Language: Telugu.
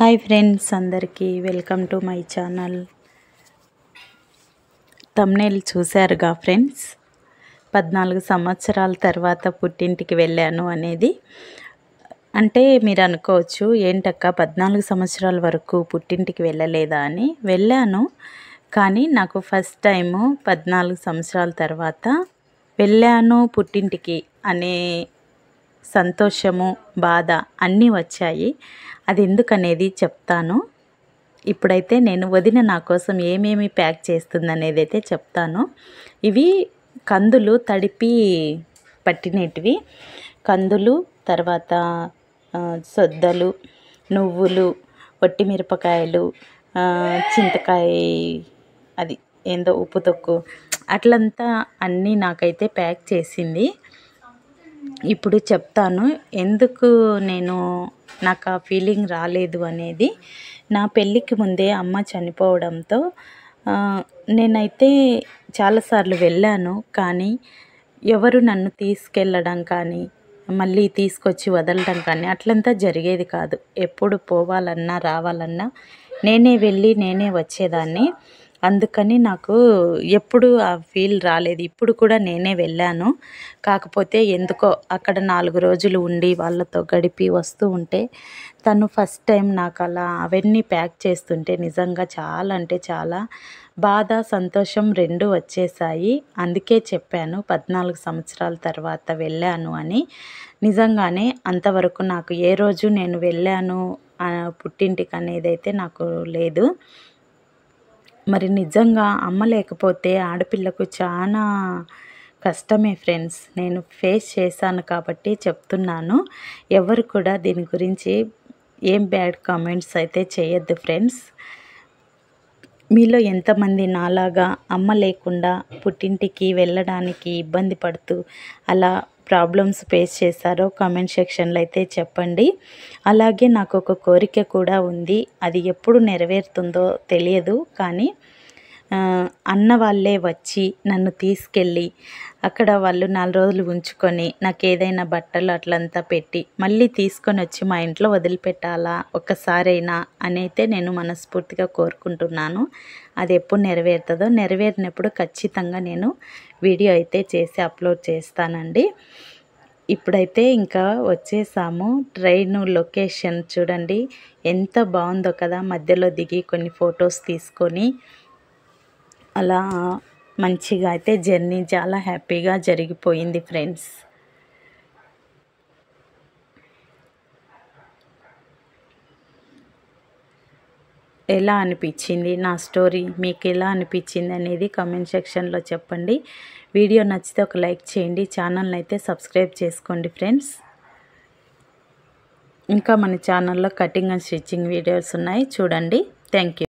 హాయ్ ఫ్రెండ్స్, అందరికీ welcome to my channel. Thumbnail చూశారుగా ఫ్రెండ్స్, 14 సంవత్సరాల తర్వాత పుట్టింటికి వెళ్ళాను అనేది. అంటే మీరు అనుకోవచ్చు, ఏంటక్క 14 సంవత్సరాల వరకు పుట్టింటికి వెళ్ళలేదా అని. వెళ్ళాను, కానీ నాకు ఫస్ట్ టైము 14 సంవత్సరాల తర్వాత వెళ్ళాను పుట్టింటికి అనే సంతోషము, బాధ అన్నీ వచ్చాయి. అది ఎందుకనేది చెప్తాను. ఇప్పుడైతే నేను వదిన నా కోసం ఏమేమి ప్యాక్ చేస్తుందనేది అయితే చెప్తాను. ఇవి కందులు తడిపి పట్టినటివి. కందులు, తర్వాత సొద్దలు, నువ్వులు, వట్టిమిరపకాయలు, చింతకాయ, అది ఏందో ఉప్పు తొక్కు, అట్లంతా అన్నీ నాకైతే ప్యాక్ చేసింది. ఇప్పుడు చెప్తాను ఎందుకు నాకు ఆ ఫీలింగ్ రాలేదు అనేది. నా పెళ్ళికి ముందే అమ్మ చనిపోవడంతో నేనైతే చాలాసార్లు వెళ్ళాను, కానీ ఎవరు నన్ను తీసుకెళ్ళడం కానీ మళ్ళీ తీసుకొచ్చి వదలడం కానీ అట్లంతా జరిగేది కాదు. ఎప్పుడు పోవాలన్నా రావాలన్నా నేనే వెళ్ళి నేనే వచ్చేదాన్ని. అందుకని నాకు ఎప్పుడు ఆ ఫీల్ రాలేదు. ఇప్పుడు కూడా నేనే వెళ్ళాను, కాకపోతే ఎందుకో అక్కడ 4 రోజులు ఉండి వాళ్ళతో గడిపి వస్తూ ఉంటే తను ఫస్ట్ టైం నాకు అలా అవన్నీ ప్యాక్ చేస్తుంటే నిజంగా చాలా అంటే చాలా బాధ, సంతోషం రెండూ వచ్చేసాయి. అందుకే చెప్పాను 14 సంవత్సరాల తర్వాత వెళ్ళాను అని. నిజంగానే అంతవరకు నాకు ఏ రోజు నేను వెళ్ళాను పుట్టింటికి అనేది అయితే నాకు లేదు. మరి నిజంగా అమ్మ లేకపోతే ఆడపిల్లకు చాలా కష్టమే ఫ్రెండ్స్. నేను ఫేస్ చేశాను కాబట్టి చెప్తున్నాను. ఎవరు కూడా దీని గురించి ఏం బ్యాడ్ కామెంట్స్ అయితే చేయొద్దు ఫ్రెండ్స్. మీలో ఎంతమంది నాలాగా అమ్మ లేకుండా పుట్టింటికి వెళ్ళడానికి ఇబ్బంది పడుతూ అలా ప్రాబ్లమ్స్ ఫేస్ చేశారో కామెంట్ సెక్షన్లో అయితే చెప్పండి. అలాగే నాకు ఒక కోరిక కూడా ఉంది. అది ఎప్పుడు నెరవేరుతుందో తెలియదు, కానీ అన్న వాళ్ళే వచ్చి నన్ను తీసుకెళ్ళి అక్కడ వాళ్ళు 4 రోజులు ఉంచుకొని నాకు ఏదైనా బట్టలు అట్లంతా పెట్టి మళ్ళీ తీసుకొని వచ్చి మా ఇంట్లో వదిలిపెట్టాలా ఒక్కసారైనా అని అయితే నేను మనస్ఫూర్తిగా కోరుకుంటున్నాను. అది ఎప్పుడు నెరవేరుతుందో, నెరవేరినప్పుడు ఖచ్చితంగా నేను వీడియో అయితే చేసి అప్లోడ్ చేస్తానండి. ఇప్పుడైతే ఇంకా వచ్చేసాము. ట్రైన్ లొకేషన్ చూడండి ఎంత బాగుందో కదా. మధ్యలో దిగి కొన్ని ఫొటోస్ తీసుకొని అలా మంచిగా అయితే జర్నీ చాలా హ్యాపీగా జరిగిపోయింది ఫ్రెండ్స్. ఎలా అనిపించింది నా స్టోరీ, మీకు ఎలా అనిపించింది అనేది కామెంట్ సెక్షన్లో చెప్పండి. వీడియో నచ్చితే ఒక లైక్ చేయండి, ఛానల్ని అయితే సబ్స్క్రైబ్ చేసుకోండి ఫ్రెండ్స్. ఇంకా మన ఛానల్లో కటింగ్ అండ్ స్టిచ్చింగ్ వీడియోస్ ఉన్నాయి, చూడండి. Thank you.